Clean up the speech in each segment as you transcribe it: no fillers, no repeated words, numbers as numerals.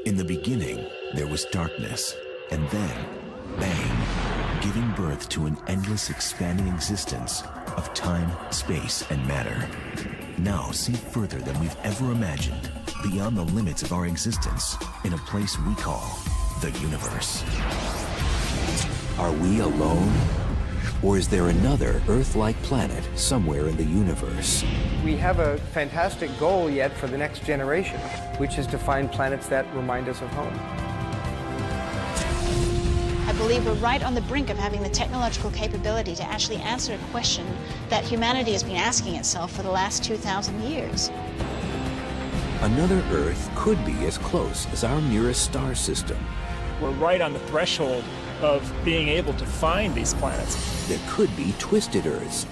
In the beginning, there was darkness, and then, bang, giving birth to an endless expanding existence of time, space, and matter. Now see further than we've ever imagined, beyond the limits of our existence, in a place we call the universe. Are we alone? Or is there another Earth-like planet somewhere in the universe? We have a fantastic goal yet for the next generation, which is to find planets that remind us of home. I believe we're right on the brink of having the technological capability to actually answer a question that humanity has been asking itself for the last 2,000 years. Another Earth could be as close as our nearest star system. We're right on the threshold of being able to find these planets. There could be twisted Earths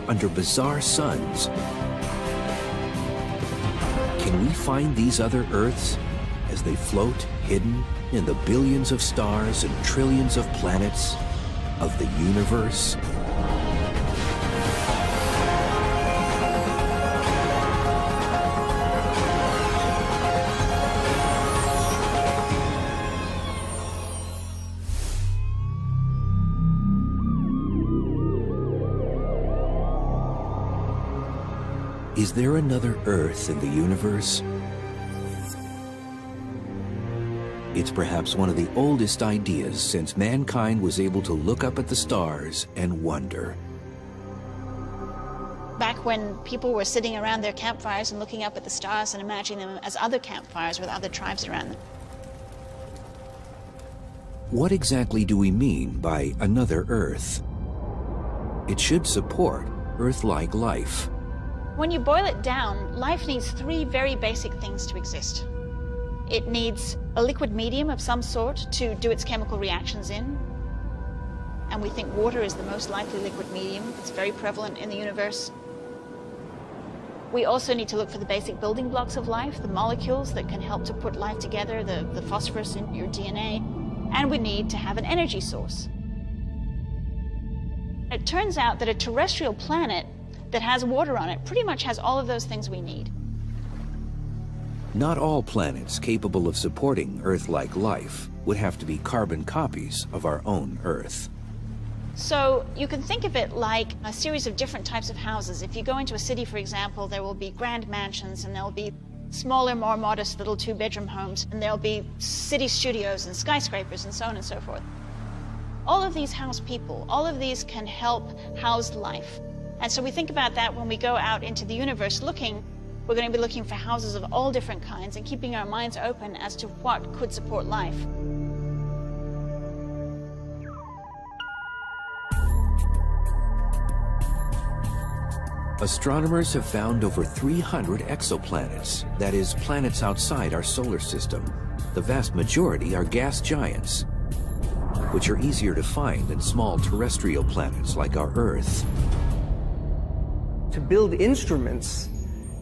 under bizarre suns. Can we find these other Earths as they float hidden in the billions of stars and trillions of planets of the universe? Is there another Earth in the universe? It's perhaps one of the oldest ideas since mankind was able to look up at the stars and wonder. Back when people were sitting around their campfires and looking up at the stars and imagining them as other campfires with other tribes around them. What exactly do we mean by another Earth? It should support Earth-like life. When you boil it down, life needs three very basic things to exist. It needs a liquid medium of some sort to do its chemical reactions in. And we think water is the most likely liquid medium. It's very prevalent in the universe. We also need to look for the basic building blocks of life, the molecules that can help to put life together, the phosphorus in your DNA. And we need to have an energy source. It turns out that a terrestrial planet that has water on it pretty much has all of those things we need. Not all planets capable of supporting Earth-like life would have to be carbon copies of our own Earth. So you can think of it like a series of different types of houses. If you go into a city, for example, there will be grand mansions, and there'll be smaller, more modest little two-bedroom homes, and there'll be city studios and skyscrapers and so on and so forth. All of these house people, all of these can help house life. And so we think about that when we go out into the universe looking. We're going to be looking for houses of all different kinds and keeping our minds open as to what could support life. Astronomers have found over 300 exoplanets, that is, planets outside our solar system. The vast majority are gas giants, which are easier to find than small terrestrial planets like our Earth. To build instruments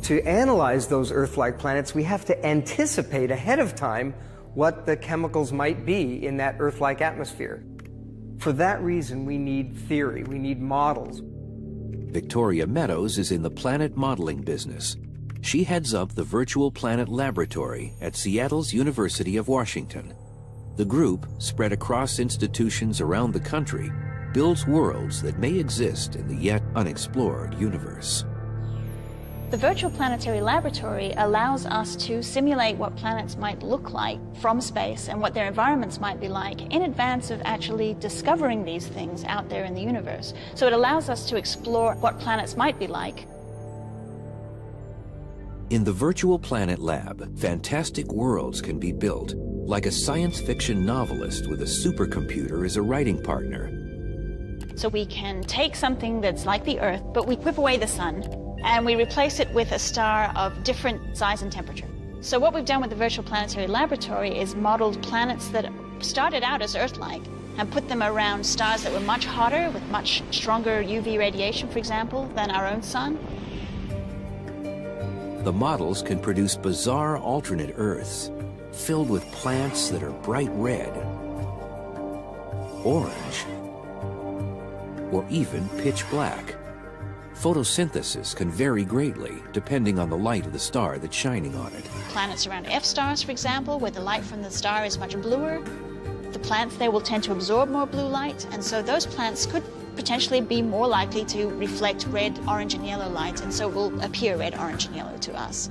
to analyze those Earth-like planets, we have to anticipate ahead of time what the chemicals might be in that Earth-like atmosphere. For that reason, we need theory, we need models. Victoria Meadows is in the planet modeling business. She heads up the Virtual Planet Laboratory at Seattle's University of Washington. The group, spread across institutions around the country, builds worlds that may exist in the yet unexplored universe. The Virtual Planetary Laboratory allows us to simulate what planets might look like from space and what their environments might be like in advance of actually discovering these things out there in the universe. So it allows us to explore what planets might be like. In the Virtual Planet Lab, fantastic worlds can be built, like a science fiction novelist with a supercomputer as a writing partner. So we can take something that's like the Earth, but we whip away the sun, and we replace it with a star of different size and temperature. So what we've done with the Virtual Planetary Laboratory is modeled planets that started out as Earth-like and put them around stars that were much hotter, with much stronger UV radiation, for example, than our own sun. The models can produce bizarre alternate Earths, filled with plants that are bright red, orange, or even pitch black. Photosynthesis can vary greatly depending on the light of the star that's shining on it. Planets around F-stars, for example, where the light from the star is much bluer, the plants there will tend to absorb more blue light, and so those plants could potentially be more likely to reflect red, orange, and yellow light, and so will appear red, orange, and yellow to us.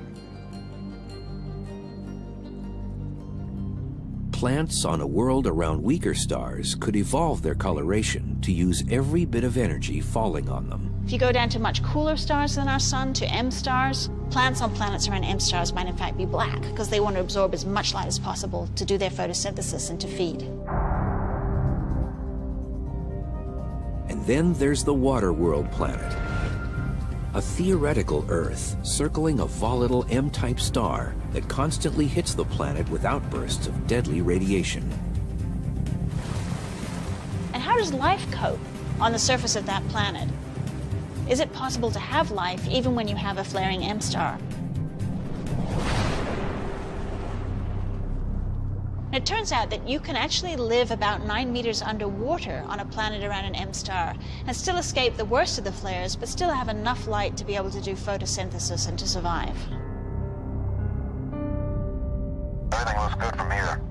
Plants on a world around weaker stars could evolve their coloration to use every bit of energy falling on them. If you go down to much cooler stars than our sun, to M stars, plants on planets around M stars might in fact be black because they want to absorb as much light as possible to do their photosynthesis and to feed. And then there's the water world planet, a theoretical Earth circling a volatile M-type star that constantly hits the planet with outbursts of deadly radiation. And how does life cope on the surface of that planet? Is it possible to have life even when you have a flaring M star? And it turns out that you can actually live about 9 meters underwater on a planet around an M star and still escape the worst of the flares, but still have enough light to be able to do photosynthesis and to survive. Everything looks good from here.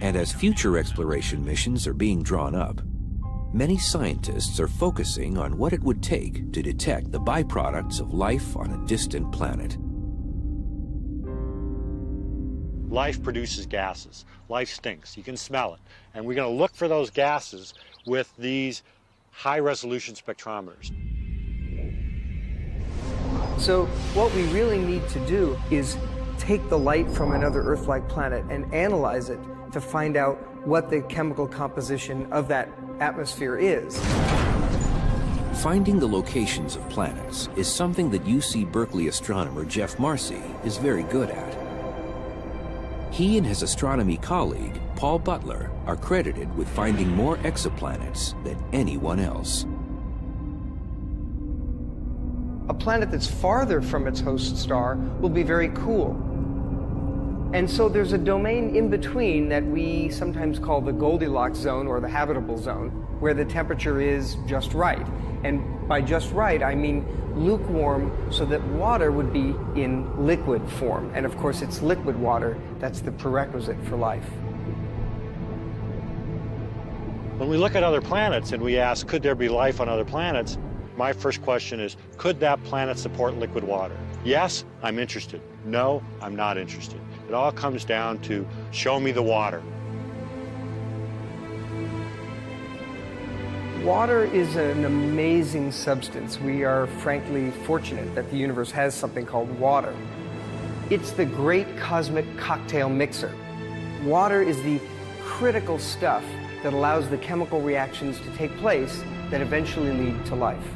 And as future exploration missions are being drawn up, many scientists are focusing on what it would take to detect the byproducts of life on a distant planet. Life produces gases. Life stinks. You can smell it. And we're going to look for those gases with these high-resolution spectrometers. So what we really need to do is take the light from another Earth-like planet and analyze it to find out what the chemical composition of that atmosphere is. Finding the locations of planets is something that UC Berkeley astronomer Jeff Marcy is very good at. He and his astronomy colleague, Paul Butler, are credited with finding more exoplanets than anyone else. A planet that's farther from its host star will be very cool. And so there's a domain in between that we sometimes call the Goldilocks zone or the habitable zone, where the temperature is just right. And by just right, I mean lukewarm so that water would be in liquid form. And of course, it's liquid water that's the prerequisite for life. When we look at other planets and we ask, could there be life on other planets? My first question is, could that planet support liquid water? Yes, I'm interested. No, I'm not interested. It all comes down to show me the water. Water is an amazing substance. We are frankly fortunate that the universe has something called water. It's the great cosmic cocktail mixer. Water is the critical stuff that allows the chemical reactions to take place that eventually lead to life.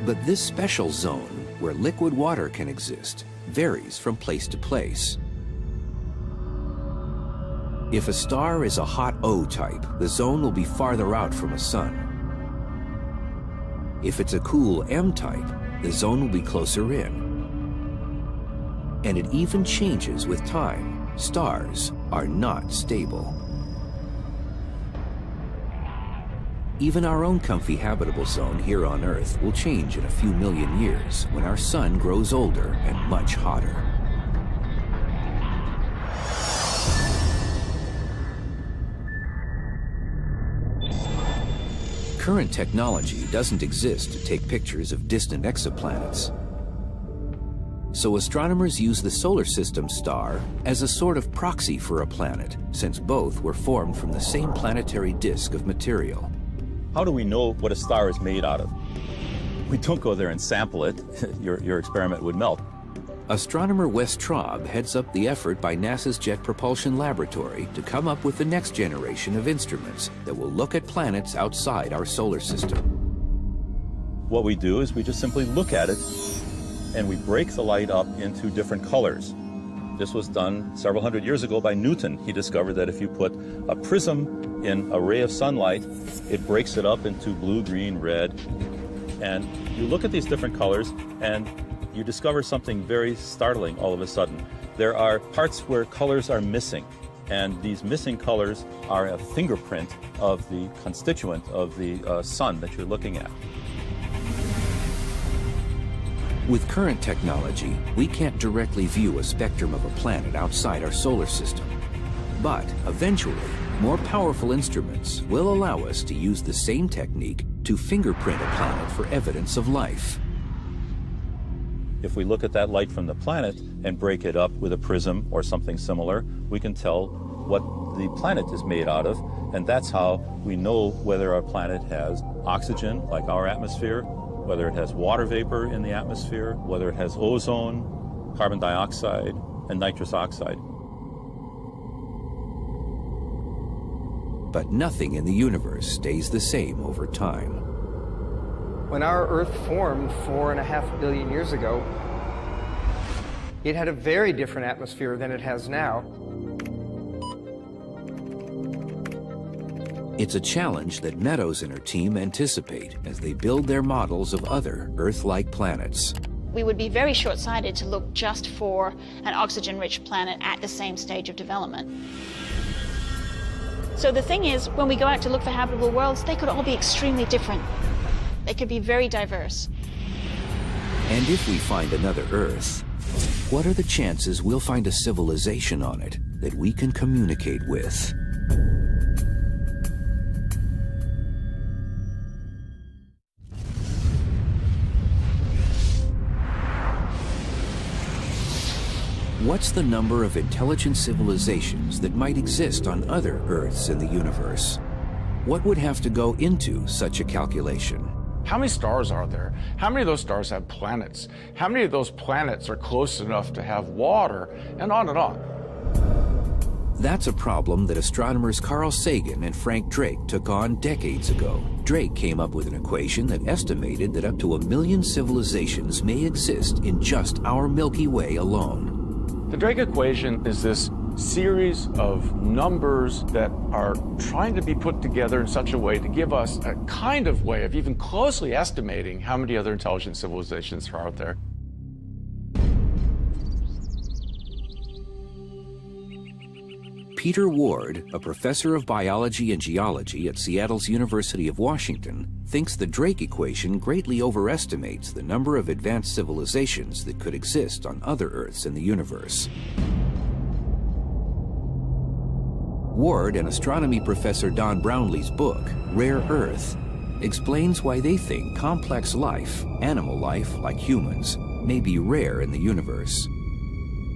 But this special zone where liquid water can exist varies from place to place. If a star is a hot O type, the zone will be farther out from a sun. If it's a cool M type, the zone will be closer in. And it even changes with time. Stars are not stable. Even our own comfy habitable zone here on Earth will change in a few million years when our sun grows older and much hotter. Current technology doesn't exist to take pictures of distant exoplanets. So astronomers use the solar system star as a sort of proxy for a planet, since both were formed from the same planetary disk of material. How do we know what a star is made out of? We don't go there and sample it. Your experiment would melt. Astronomer Wes Traub heads up the effort by NASA's Jet Propulsion Laboratory to come up with the next generation of instruments that will look at planets outside our solar system. What we do is we just simply look at it and we break the light up into different colors. This was done several hundred years ago by Newton. He discovered that if you put a prism in a ray of sunlight, it breaks it up into blue, green, red. And you look at these different colors and you discover something very startling all of a sudden. There are parts where colors are missing. And these missing colors are a fingerprint of the constituent of the sun that you're looking at. With current technology, we can't directly view a spectrum of a planet outside our solar system. But eventually, more powerful instruments will allow us to use the same technique to fingerprint a planet for evidence of life. If we look at that light from the planet and break it up with a prism or something similar, we can tell what the planet is made out of, and that's how we know whether our planet has oxygen, like our atmosphere, whether it has water vapor in the atmosphere, whether it has ozone, carbon dioxide, and nitrous oxide. But nothing in the universe stays the same over time. When our Earth formed 4.5 billion years ago, it had a very different atmosphere than it has now. It's a challenge that Meadows and her team anticipate as they build their models of other Earth-like planets. We would be very short-sighted to look just for an oxygen-rich planet at the same stage of development. So the thing is, when we go out to look for habitable worlds, they could all be extremely different. They could be very diverse. And if we find another Earth, what are the chances we'll find a civilization on it that we can communicate with? What's the number of intelligent civilizations that might exist on other Earths in the universe? What would have to go into such a calculation? How many stars are there? How many of those stars have planets? How many of those planets are close enough to have water? And on and on. That's a problem that astronomers Carl Sagan and Frank Drake took on decades ago. Drake came up with an equation that estimated that up to 1 million civilizations may exist in just our Milky Way alone. The Drake equation is this series of numbers that are trying to be put together in such a way to give us a kind of way of even closely estimating how many other intelligent civilizations are out there. Peter Ward, a professor of biology and geology at Seattle's University of Washington, thinks the Drake equation greatly overestimates the number of advanced civilizations that could exist on other Earths in the universe. Ward and astronomy professor Don Brownlee's book, Rare Earth, explains why they think complex life, animal life like humans, may be rare in the universe.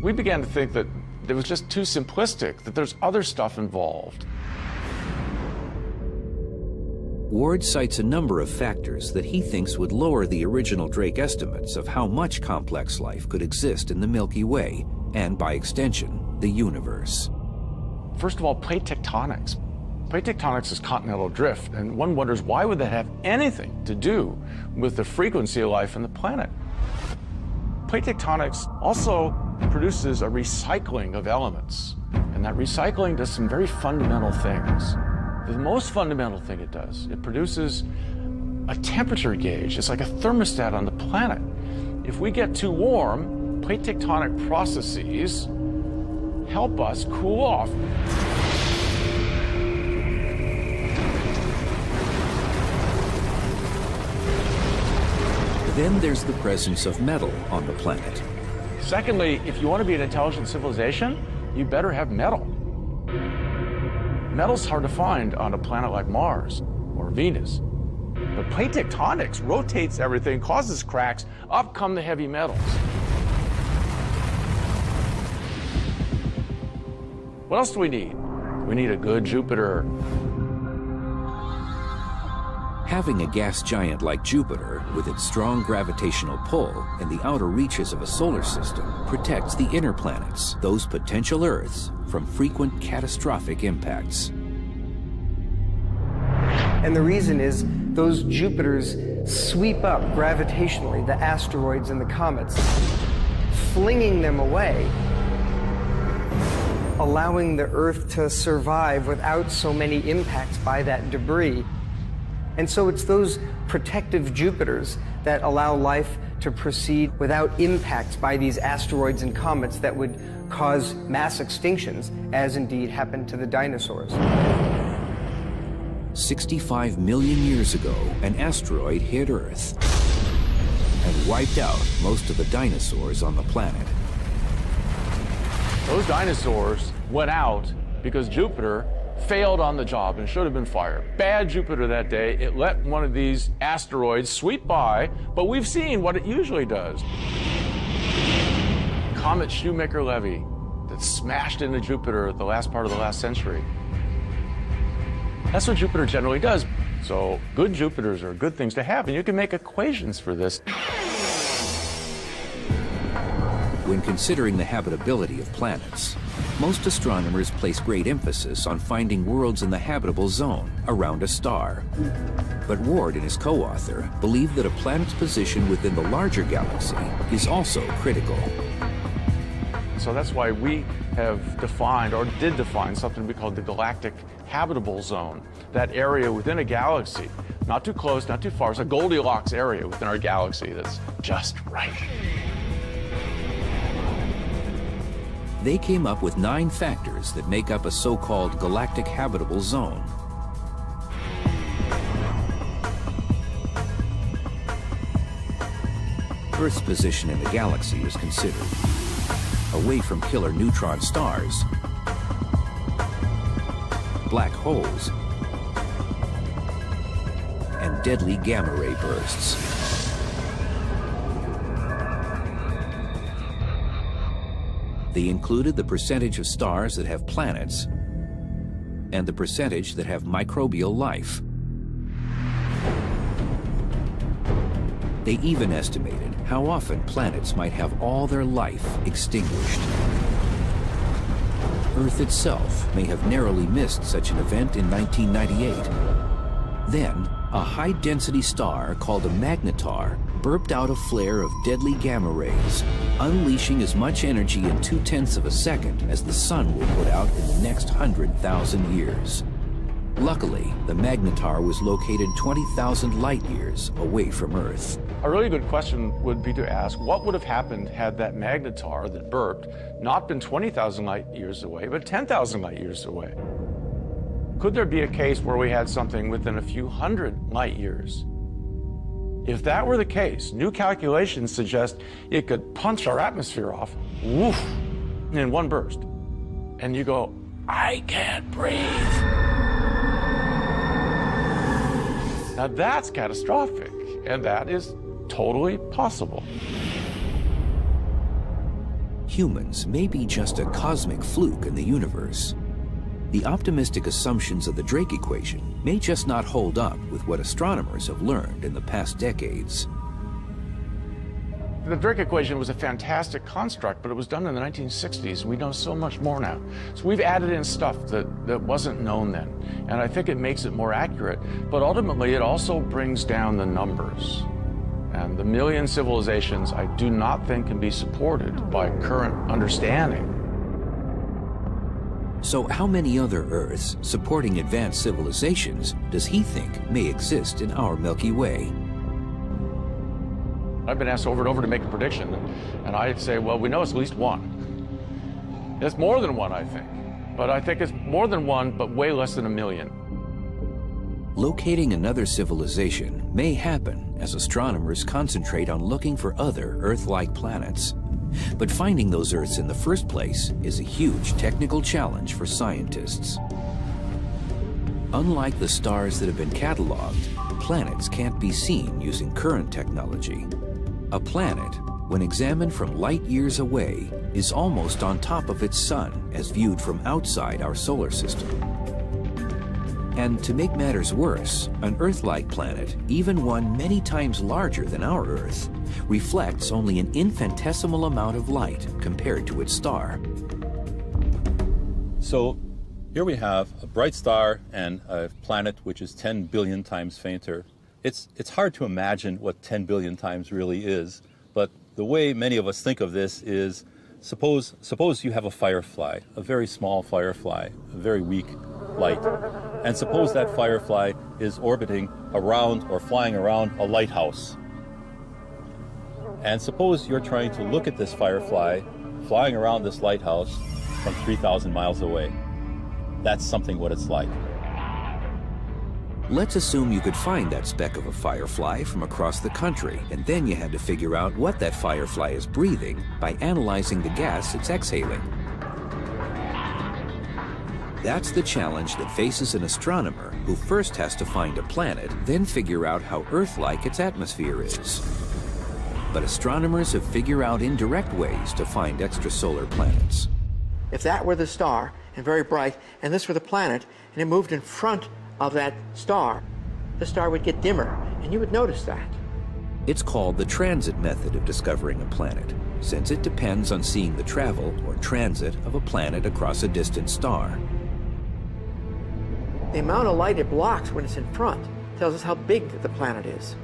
We began to think that it was just too simplistic, that there's other stuff involved. Ward cites a number of factors that he thinks would lower the original Drake estimates of how much complex life could exist in the Milky Way, and by extension, the universe. First of all, plate tectonics. Plate tectonics is continental drift, and one wonders why would that have anything to do with the frequency of life on the planet? Plate tectonics also produces a recycling of elements, and that recycling does some very fundamental things. The most fundamental thing it does, it produces a temperature gauge. It's like a thermostat on the planet. If we get too warm, plate tectonic processes help us cool off. Then there's the presence of metal on the planet. Secondly, if you want to be an intelligent civilization, you better have metal. Metal's hard to find on a planet like Mars or Venus. But plate tectonics rotates everything, causes cracks, up come the heavy metals. What else do we need? We need a good Jupiter. Having a gas giant like Jupiter, with its strong gravitational pull in the outer reaches of a solar system, protects the inner planets, those potential Earths, from frequent catastrophic impacts. And the reason is those Jupiters sweep up gravitationally the asteroids and the comets, flinging them away, allowing the Earth to survive without so many impacts by that debris. And so it's those protective Jupiters that allow life to proceed without impacts by these asteroids and comets that would cause mass extinctions, as indeed happened to the dinosaurs. 65 million years ago, an asteroid hit Earth and wiped out most of the dinosaurs on the planet. Those dinosaurs went out because Jupiter failed on the job and should have been fired. Bad Jupiter that day. It let one of these asteroids sweep by, but we've seen what it usually does. Comet Shoemaker-Levy that smashed into Jupiter at the last part of the last century. That's what Jupiter generally does. So good Jupiters are good things to have, and you can make equations for this. When considering the habitability of planets, most astronomers place great emphasis on finding worlds in the habitable zone around a star. But Ward and his co-author believe that a planet's position within the larger galaxy is also critical. So that's why we have defined, or did define, something we call the galactic habitable zone. That area within a galaxy, not too close, not too far. It's a Goldilocks area within our galaxy that's just right. They came up with 9 factors that make up a so-called galactic habitable zone. Earth's position in the galaxy is considered. Away from killer neutron stars, black holes, and deadly gamma ray bursts. They included the percentage of stars that have planets and the percentage that have microbial life. They even estimated how often planets might have all their life extinguished. Earth itself may have narrowly missed such an event in 1998. Then, a high-density star called a magnetar burped out a flare of deadly gamma rays, unleashing as much energy in 0.2 of a second as the sun will put out in the next 100,000 years. Luckily, the magnetar was located 20,000 light-years away from Earth. A really good question would be to ask, what would have happened had that magnetar that burped not been 20,000 light-years away, but 10,000 light-years away? Could there be a case where we had something within a few hundred light-years? If that were the case, new calculations suggest it could punch our atmosphere off, woof, in one burst. And you go, I can't breathe. Now that's catastrophic, and that is totally possible. Humans may be just a cosmic fluke in the universe. The optimistic assumptions of the Drake equation may just not hold up with what astronomers have learned in the past decades. The Drake equation was a fantastic construct, but it was done in the 1960s. We know so much more now. So we've added in stuff that wasn't known then. And I think it makes it more accurate. But ultimately, it also brings down the numbers. And the million civilizations, I do not think can be supported by current understanding. So how many other Earths supporting advanced civilizations does he think may exist in our Milky Way? I've been asked over and over to make a prediction, and I'd say, well, we know it's at least one. It's more than one, I think. But I think it's more than one, but way less than 1 million. Locating another civilization may happen as astronomers concentrate on looking for other Earth-like planets. But finding those Earths in the first place is a huge technical challenge for scientists. Unlike the stars that have been cataloged, planets can't be seen using current technology. A planet, when examined from light years away, is almost on top of its sun as viewed from outside our solar system. And to make matters worse, an Earth-like planet, even one many times larger than our Earth, reflects only an infinitesimal amount of light compared to its star. So here we have a bright star and a planet which is 10 billion times fainter. It's hard to imagine what 10 billion times really is, but the way many of us think of this is, suppose you have a firefly, a very small firefly, a very weak light, and suppose that firefly is orbiting around or flying around a lighthouse. And suppose you're trying to look at this firefly flying around this lighthouse from 3,000 miles away. That's something what it's like. Let's assume you could find that speck of a firefly from across the country, and then you had to figure out what that firefly is breathing by analyzing the gas it's exhaling. That's the challenge that faces an astronomer who first has to find a planet, then figure out how Earth-like its atmosphere is. But astronomers have figured out indirect ways to find extrasolar planets. If that were the star, and very bright, and this were the planet, and it moved in front of that star, the star would get dimmer, and you would notice that. It's called the transit method of discovering a planet, since it depends on seeing the travel, or transit, of a planet across a distant star. The amount of light it blocks when it's in front tells us how big the planet is.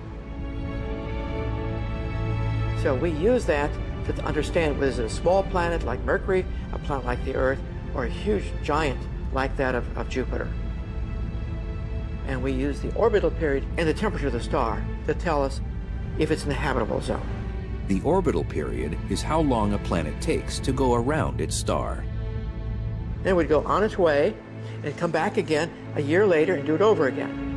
So we use that to understand whether it's a small planet like Mercury, a planet like the Earth, or a huge giant like that of Jupiter. And we use the orbital period and the temperature of the star to tell us if it's in the habitable zone. The orbital period is how long a planet takes to go around its star. Then we'd go on its way and come back again a year later and do it over again.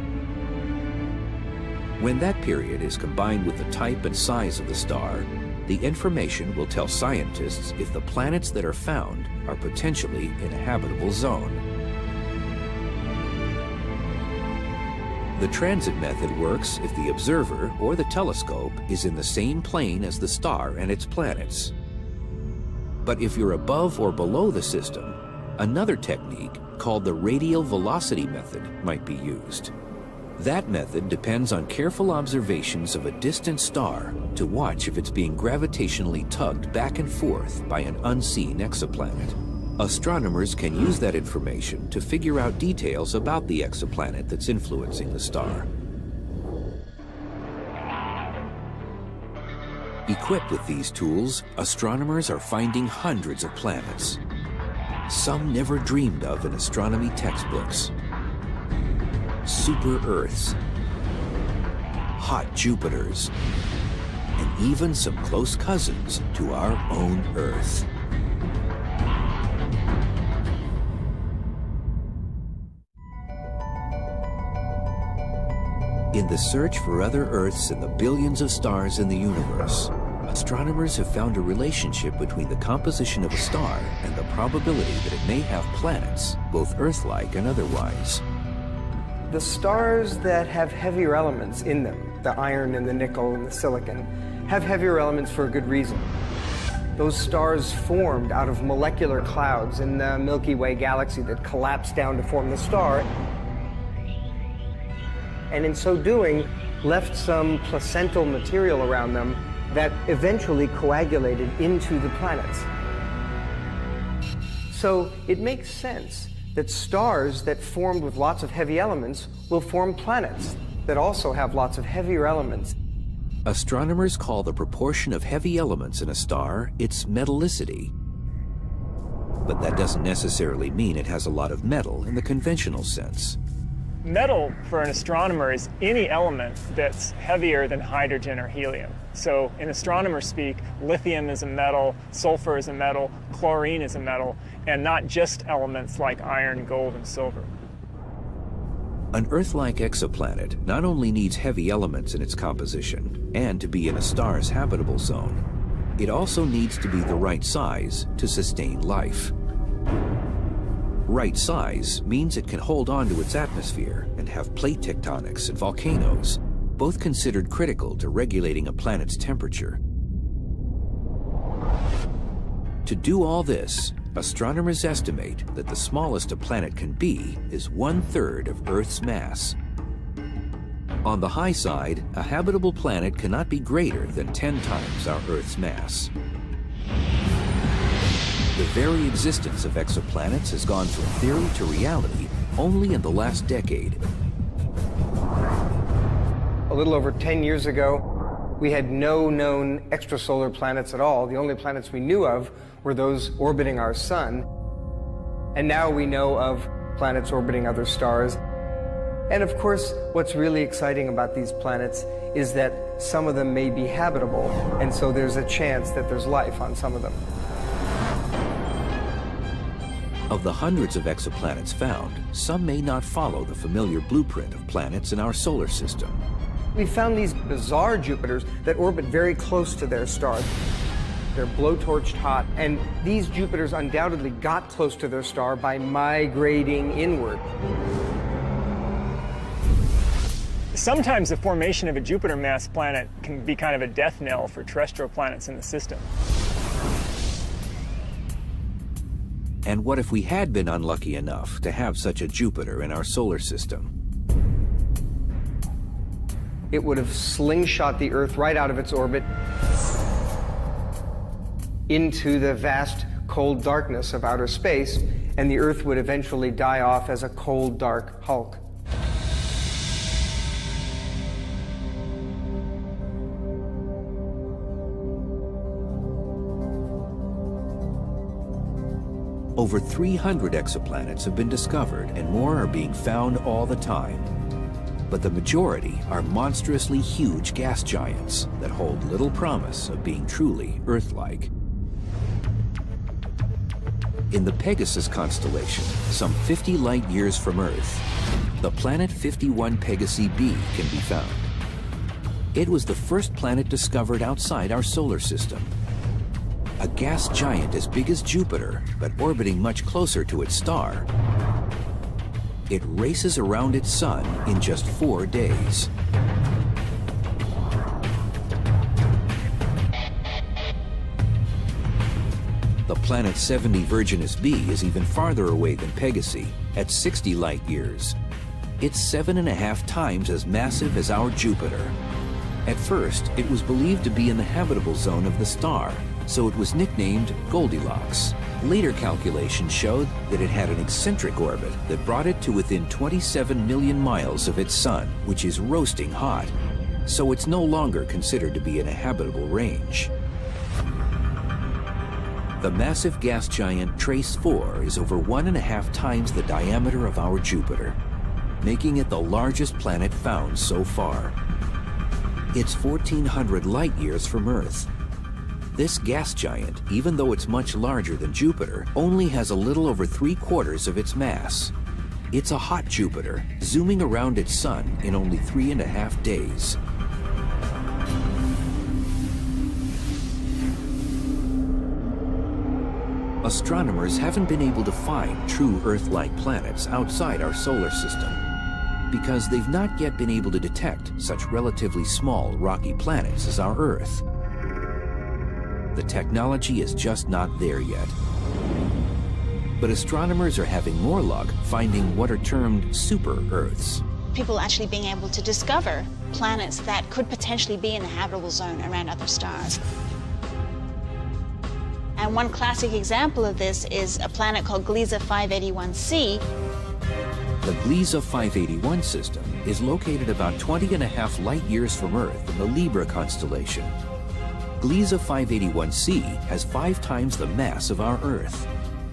When that period is combined with the type and size of the star, the information will tell scientists if the planets that are found are potentially in a habitable zone. The transit method works if the observer or the telescope is in the same plane as the star and its planets. But if you're above or below the system, another technique called the radial velocity method might be used. That method depends on careful observations of a distant star to watch if it's being gravitationally tugged back and forth by an unseen exoplanet. Astronomers can use that information to figure out details about the exoplanet that's influencing the star. Equipped with these tools, astronomers are finding hundreds of planets, some never dreamed of in astronomy textbooks. Super Earths, hot Jupiters, and even some close cousins to our own Earth. In the search for other Earths in the billions of stars in the universe, astronomers have found a relationship between the composition of a star and the probability that it may have planets, both Earth-like and otherwise. The stars that have heavier elements in them, the iron and the nickel and the silicon, have heavier elements for a good reason. Those stars formed out of molecular clouds in the Milky Way galaxy that collapsed down to form the star, and in so doing, left some placental material around them that eventually coagulated into the planets. So it makes sense that stars that formed with lots of heavy elements will form planets that also have lots of heavier elements. Astronomers call the proportion of heavy elements in a star its metallicity. But that doesn't necessarily mean it has a lot of metal in the conventional sense. Metal, for an astronomer, is any element that's heavier than hydrogen or helium. So in astronomer speak, lithium is a metal, sulfur is a metal, chlorine is a metal, and not just elements like iron, gold, and silver. An Earth-like exoplanet not only needs heavy elements in its composition and to be in a star's habitable zone, it also needs to be the right size to sustain life. Right size means it can hold on to its atmosphere and have plate tectonics and volcanoes, both considered critical to regulating a planet's temperature. To do all this, astronomers estimate that the smallest a planet can be is 1/3 of Earth's mass. On the high side, a habitable planet cannot be greater than 10 times our Earth's mass. The very existence of exoplanets has gone from theory to reality only in the last decade. A little over 10 years ago, we had no known extrasolar planets at all. The only planets we knew of were those orbiting our sun. And now we know of planets orbiting other stars. And of course, what's really exciting about these planets is that some of them may be habitable, and so there's a chance that there's life on some of them. Of the hundreds of exoplanets found, some may not follow the familiar blueprint of planets in our solar system. We found these bizarre Jupiters that orbit very close to their star. They're blowtorched hot, and these Jupiters undoubtedly got close to their star by migrating inward. Sometimes the formation of a Jupiter-mass planet can be kind of a death knell for terrestrial planets in the system. And what if we had been unlucky enough to have such a Jupiter in our solar system? It would have slingshot the Earth right out of its orbit into the vast, cold darkness of outer space, and the Earth would eventually die off as a cold, dark hulk. Over 300 exoplanets have been discovered, and more are being found all the time. But the majority are monstrously huge gas giants that hold little promise of being truly Earth-like. In the Pegasus constellation, some 50 light-years from Earth, the planet 51 Pegasi b can be found. It was the first planet discovered outside our solar system. A gas giant as big as Jupiter, but orbiting much closer to its star. It races around its sun in just 4 days. The planet 70 Virginis b is even farther away than Pegasi, at 60 light-years. It's 7.5 times as massive as our Jupiter. At first, it was believed to be in the habitable zone of the star, so it was nicknamed Goldilocks. Later calculations showed that it had an eccentric orbit that brought it to within 27 million miles of its sun, which is roasting hot, so it's no longer considered to be in a habitable range. The massive gas giant Trace 4 is over 1.5 times the diameter of our Jupiter, making it the largest planet found so far. It's 1,400 light-years from Earth. This gas giant, even though it's much larger than Jupiter, only has a little over 3/4 of its mass. It's a hot Jupiter, zooming around its sun in only 3.5 days. Astronomers haven't been able to find true Earth-like planets outside our solar system because they've not yet been able to detect such relatively small rocky planets as our Earth. The technology is just not there yet. But astronomers are having more luck finding what are termed super-Earths. People actually being able to discover planets that could potentially be in the habitable zone around other stars. And one classic example of this is a planet called Gliese 581c. The Gliese 581 system is located about 20.5 light-years from Earth in the Libra constellation. Gliese 581c has 5 times the mass of our Earth.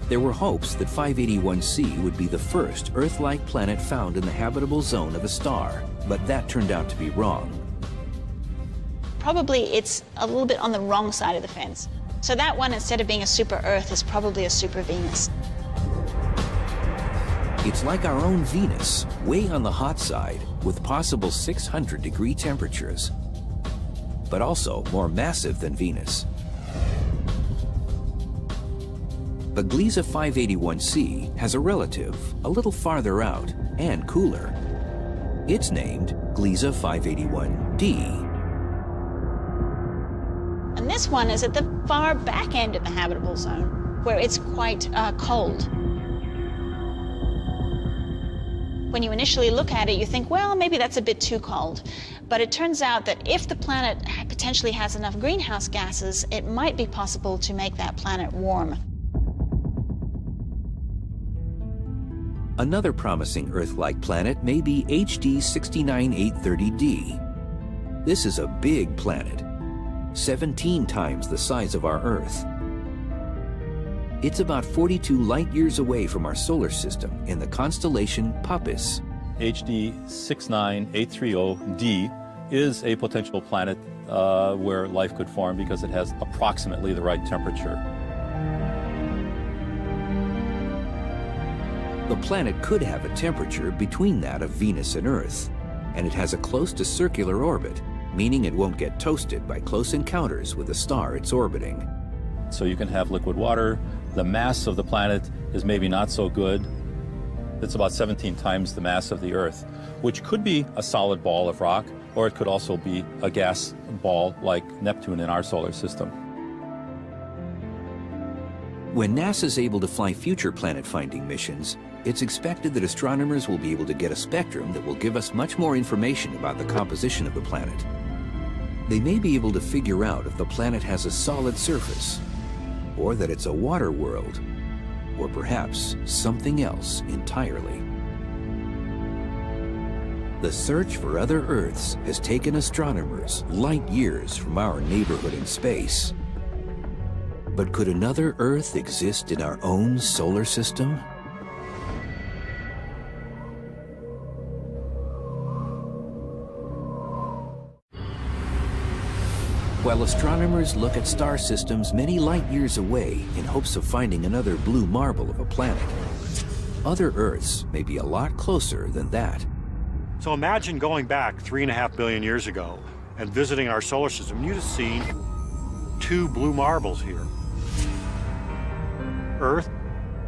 There were hopes that 581c would be the first Earth-like planet found in the habitable zone of a star, but that turned out to be wrong. Probably it's a little bit on the wrong side of the fence. So that one, instead of being a super-Earth, is probably a super-Venus. It's like our own Venus, way on the hot side, with possible 600-degree temperatures, but also more massive than Venus. But Gliese 581c has a relative a little farther out and cooler. It's named Gliese 581d. And this one is at the far back end of the habitable zone, where it's quite cold. When you initially look at it, you think, well, maybe that's a bit too cold. But it turns out that if the planet potentially has enough greenhouse gases, it might be possible to make that planet warm. Another promising Earth-like planet may be HD 69830d. This is a big planet, 17 times the size of our Earth. It's about 42 light-years away from our solar system in the constellation Puppis. HD 69830D is a potential planet where life could form because it has approximately the right temperature. The planet could have a temperature between that of Venus and Earth, and it has a close to circular orbit, meaning it won't get toasted by close encounters with the star it's orbiting. So you can have liquid water. The mass of the planet is maybe not so good. It's about 17 times the mass of the Earth, which could be a solid ball of rock, or it could also be a gas ball like Neptune in our solar system. When NASA's able to fly future planet-finding missions, it's expected that astronomers will be able to get a spectrum that will give us much more information about the composition of the planet. They may be able to figure out if the planet has a solid surface, or that it's a water world, or perhaps something else entirely. The search for other Earths has taken astronomers light years from our neighborhood in space. But could another Earth exist in our own solar system? While astronomers look at star systems many light years away in hopes of finding another blue marble of a planet, other Earths may be a lot closer than that. So imagine going back 3.5 billion years ago and visiting our solar system. You'd have seen 2 blue marbles here. Earth,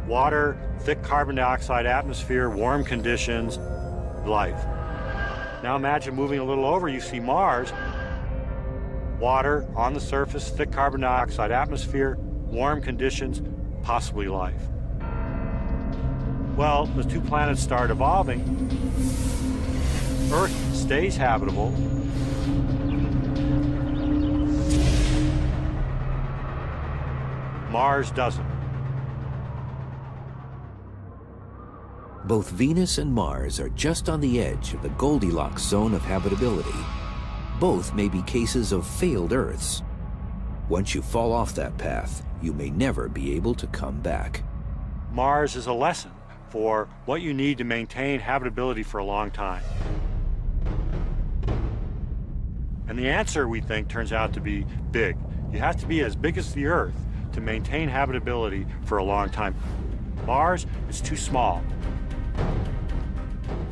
water, thick carbon dioxide atmosphere, warm conditions, life. Now imagine moving a little over, you see Mars. Water on the surface, thick carbon dioxide atmosphere, warm conditions, possibly life. Well, the 2 planets start evolving. Earth stays habitable. Mars doesn't. Both Venus and Mars are just on the edge of the Goldilocks zone of habitability. Both may be cases of failed Earths. Once you fall off that path, you may never be able to come back. Mars is a lesson for what you need to maintain habitability for a long time. And the answer, we think, turns out to be big. You have to be as big as the Earth to maintain habitability for a long time. Mars is too small.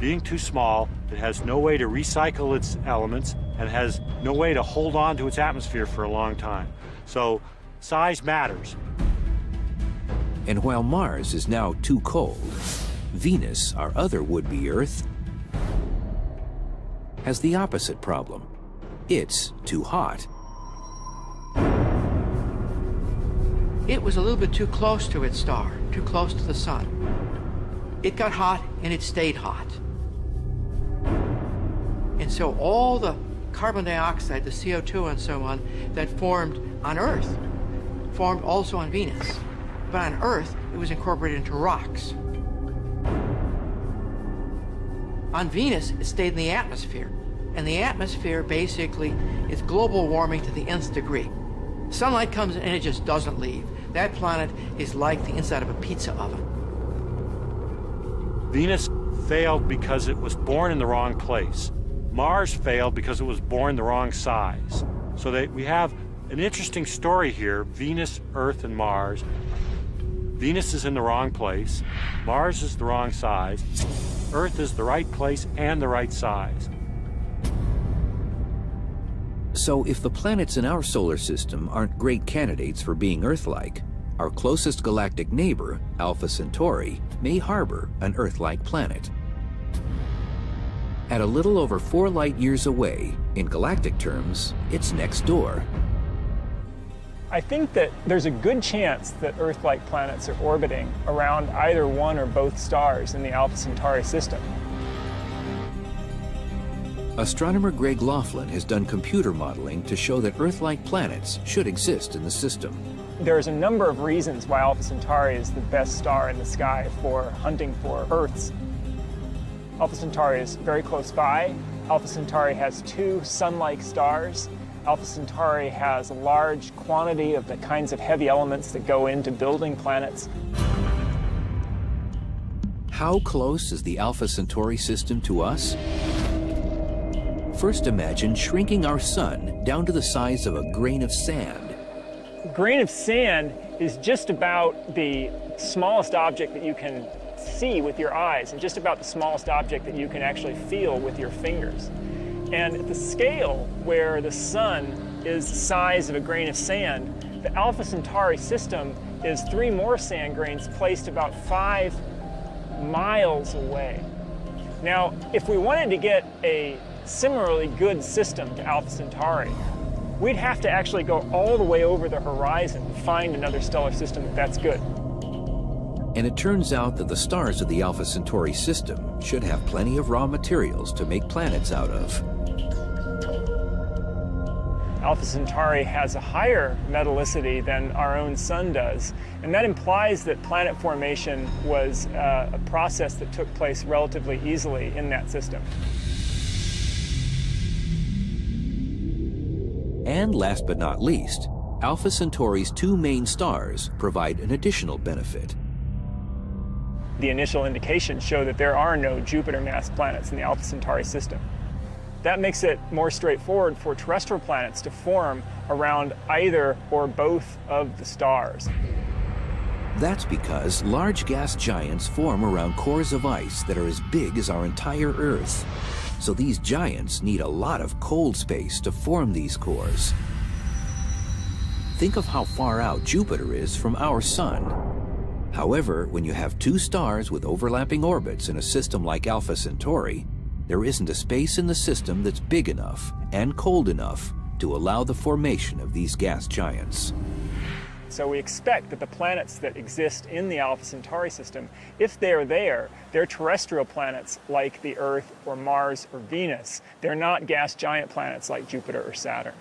Being too small, it has no way to recycle its elements and has no way to hold on to its atmosphere for a long time. So size matters. And while Mars is now too cold, Venus, our other would-be Earth, has the opposite problem. It's too hot. It was a little bit too close to its star, too close to the sun. It got hot and it stayed hot. And so all the carbon dioxide, the CO2 and so on, that formed on Earth, formed also on Venus. But on Earth, it was incorporated into rocks. On Venus, it stayed in the atmosphere. And the atmosphere basically is global warming to the nth degree. Sunlight comes in and it just doesn't leave. That planet is like the inside of a pizza oven. Venus failed because it was born in the wrong place. Mars failed because it was born the wrong size. So we have an interesting story here, Venus, Earth, and Mars. Venus is in the wrong place. Mars is the wrong size. Earth is the right place and the right size. So if the planets in our solar system aren't great candidates for being Earth-like, our closest galactic neighbor, Alpha Centauri, may harbor an Earth-like planet. At a little over 4 light years away, in galactic terms, it's next door. I think that there's a good chance that Earth-like planets are orbiting around either one or both stars in the Alpha Centauri system. Astronomer Greg Laughlin has done computer modeling to show that Earth-like planets should exist in the system. There's a number of reasons why Alpha Centauri is the best star in the sky for hunting for Earths. Alpha Centauri is very close by. Alpha Centauri has 2 sun-like stars. Alpha Centauri has a large quantity of the kinds of heavy elements that go into building planets. How close is the Alpha Centauri system to us? First, imagine shrinking our sun down to the size of a grain of sand. A grain of sand is just about the smallest object that you can see with your eyes, and just about the smallest object that you can actually feel with your fingers. And at the scale where the sun is the size of a grain of sand, the Alpha Centauri system is 3 more sand grains placed about 5 miles away. Now, if we wanted to get a similarly good system to Alpha Centauri, we'd have to actually go all the way over the horizon to find another stellar system that's good. And it turns out that the stars of the Alpha Centauri system should have plenty of raw materials to make planets out of. Alpha Centauri has a higher metallicity than our own sun does, and that implies that planet formation was a process that took place relatively easily in that system. And last but not least, Alpha Centauri's 2 main stars provide an additional benefit. The initial indications show that there are no Jupiter-mass planets in the Alpha Centauri system. That makes it more straightforward for terrestrial planets to form around either or both of the stars. That's because large gas giants form around cores of ice that are as big as our entire Earth. So these giants need a lot of cold space to form these cores. Think of how far out Jupiter is from our sun. However, when you have 2 stars with overlapping orbits in a system like Alpha Centauri, there isn't a space in the system that's big enough and cold enough to allow the formation of these gas giants. So we expect that the planets that exist in the Alpha Centauri system, if they're there, they're terrestrial planets like the Earth or Mars or Venus. They're not gas giant planets like Jupiter or Saturn.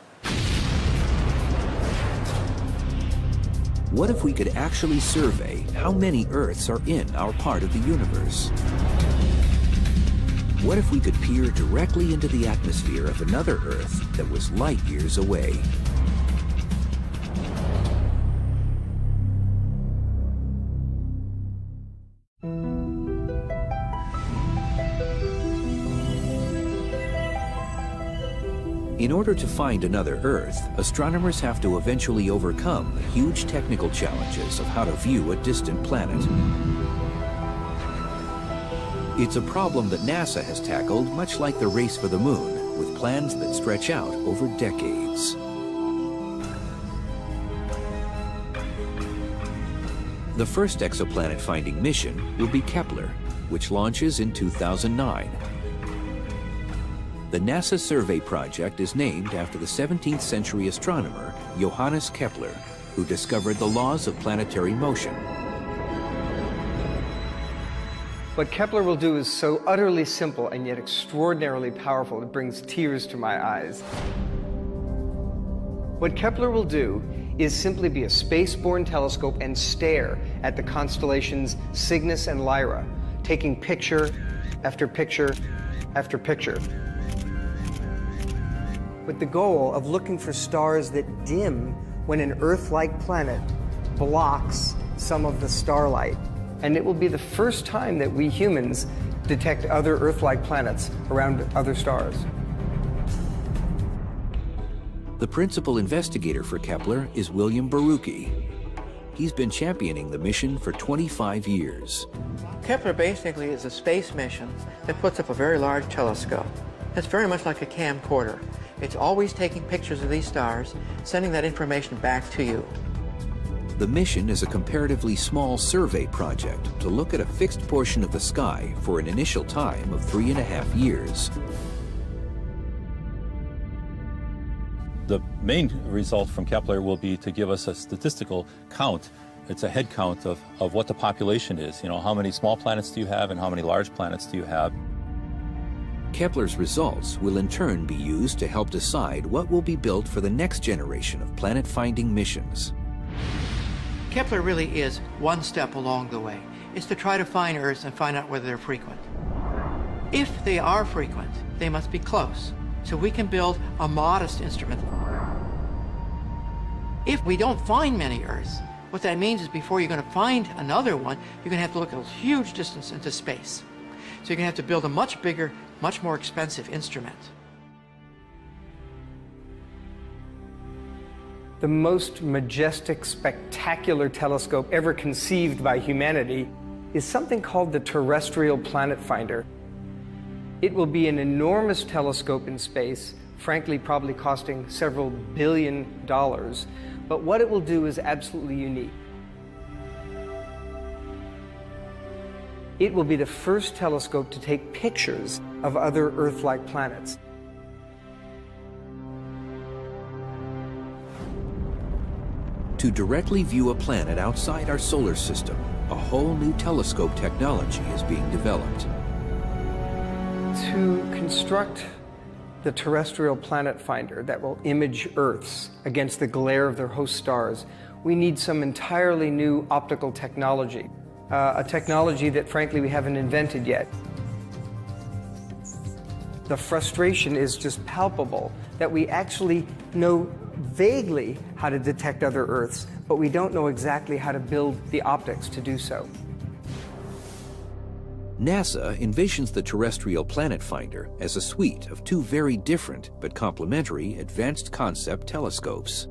What if we could actually survey how many Earths are in our part of the universe? What if we could peer directly into the atmosphere of another Earth that was light years away? In order to find another Earth, astronomers have to eventually overcome the huge technical challenges of how to view a distant planet. It's a problem that NASA has tackled much like the race for the moon, with plans that stretch out over decades. The first exoplanet-finding mission will be Kepler, which launches in 2009. The NASA Survey project is named after the 17th century astronomer Johannes Kepler, who discovered the laws of planetary motion. What Kepler will do is so utterly simple and yet extraordinarily powerful, it brings tears to my eyes. What Kepler will do is simply be a space-borne telescope and stare at the constellations Cygnus and Lyra, taking picture after picture after picture, with the goal of looking for stars that dim when an Earth-like planet blocks some of the starlight. And it will be the first time that we humans detect other Earth-like planets around other stars. The principal investigator for Kepler is William Barucki. He's been championing the mission for 25 years. Kepler basically is a space mission that puts up a very large telescope. It's very much like a camcorder. It's always taking pictures of these stars, sending that information back to you. The mission is a comparatively small survey project to look at a fixed portion of the sky for an initial time of 3.5 years. The main result from Kepler will be to give us a statistical count. It's a head count of what the population is. You know, how many small planets do you have and how many large planets do you have? Kepler's results will in turn be used to help decide what will be built for the next generation of planet-finding missions. Kepler really is one step along the way. It's to try to find Earths and find out whether they're frequent. If they are frequent, they must be close, so we can build a modest instrument. If we don't find many Earths, What that means is before you're going to find another one, you're going to have to look at a huge distance into space. So you're going to have to build a much bigger, much more expensive instrument. The most majestic, spectacular telescope ever conceived by humanity is something called the Terrestrial Planet Finder. It will be an enormous telescope in space, frankly probably costing several $1 billion, but what it will do is absolutely unique. It will be the first telescope to take pictures of other Earth-like planets. To directly view a planet outside our solar system, a whole new telescope technology is being developed. To construct the Terrestrial Planet Finder that will image Earths against the glare of their host stars, we need some entirely new optical technology, a technology that frankly we haven't invented yet. The frustration is just palpable that we actually know vaguely how to detect other Earths, but we don't know exactly how to build the optics to do so. NASA envisions the Terrestrial Planet Finder as a suite of two very different but complementary advanced concept telescopes.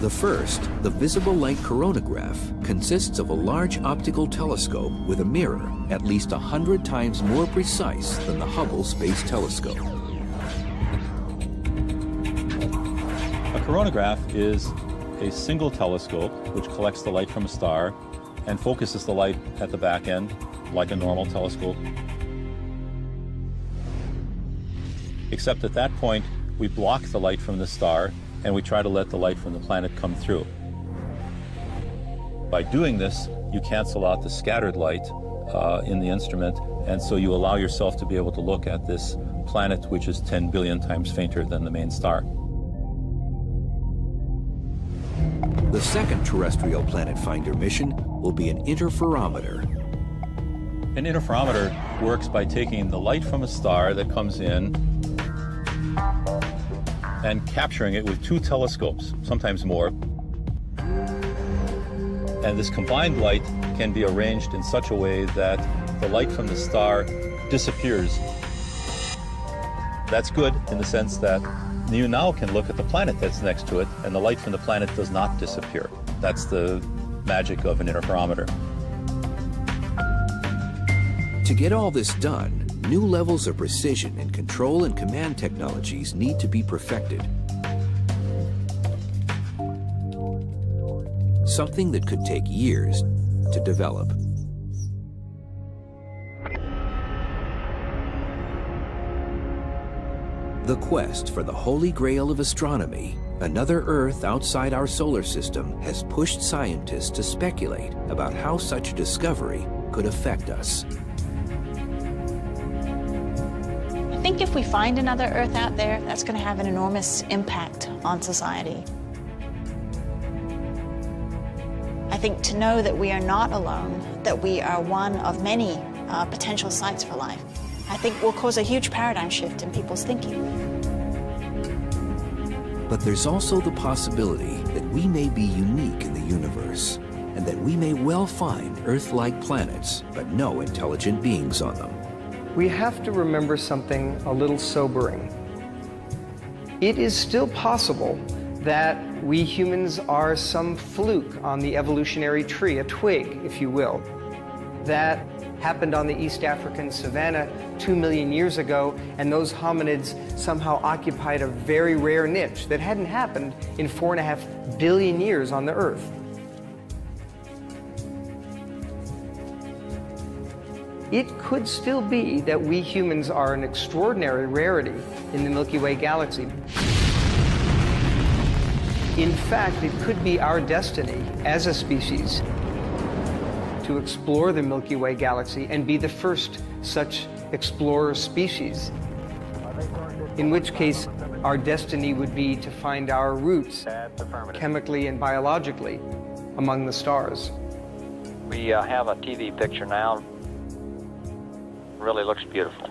The first, the Visible Light Coronagraph, consists of a large optical telescope with a mirror at least 100 times more precise than the Hubble Space Telescope. A coronagraph is a single telescope which collects the light from a star and focuses the light at the back end like a normal telescope. Except at that point, we block the light from the star and we try to let the light from the planet come through. By doing this, you cancel out the scattered light in the instrument, and so you allow yourself to be able to look at this planet which is 10 billion times fainter than the main star. The second Terrestrial Planet Finder mission will be an interferometer. An interferometer works by taking the light from a star that comes in and capturing it with two telescopes, sometimes more. And this combined light can be arranged in such a way that the light from the star disappears. That's good in the sense that you now can look at the planet that's next to it, and the light from the planet does not disappear. That's the magic of an interferometer. To get all this done, new levels of precision in control and command technologies need to be perfected. Something that could take years to develop. The quest for the Holy Grail of astronomy, another Earth outside our solar system, has pushed scientists to speculate about how such a discovery could affect us. I think if we find another Earth out there, that's going to have an enormous impact on society. I think to know that we are not alone, that we are one of many potential sites for life, I think will cause a huge paradigm shift in people's thinking. But there's also the possibility that we may be unique in the universe, and that we may well find Earth-like planets, but no intelligent beings on them. We have to remember something a little sobering. It is still possible that we humans are some fluke on the evolutionary tree, a twig, if you will, that happened on the East African savanna 2 million years ago, and those hominids somehow occupied a very rare niche that hadn't happened in 4.5 billion years on the Earth. It could still be that we humans are an extraordinary rarity in the Milky Way galaxy. In fact, it could be our destiny as a species to explore the Milky Way galaxy and be the first such explorer species. In which case, our destiny would be to find our roots, chemically and biologically, among the stars. We have a TV picture now. Really looks beautiful.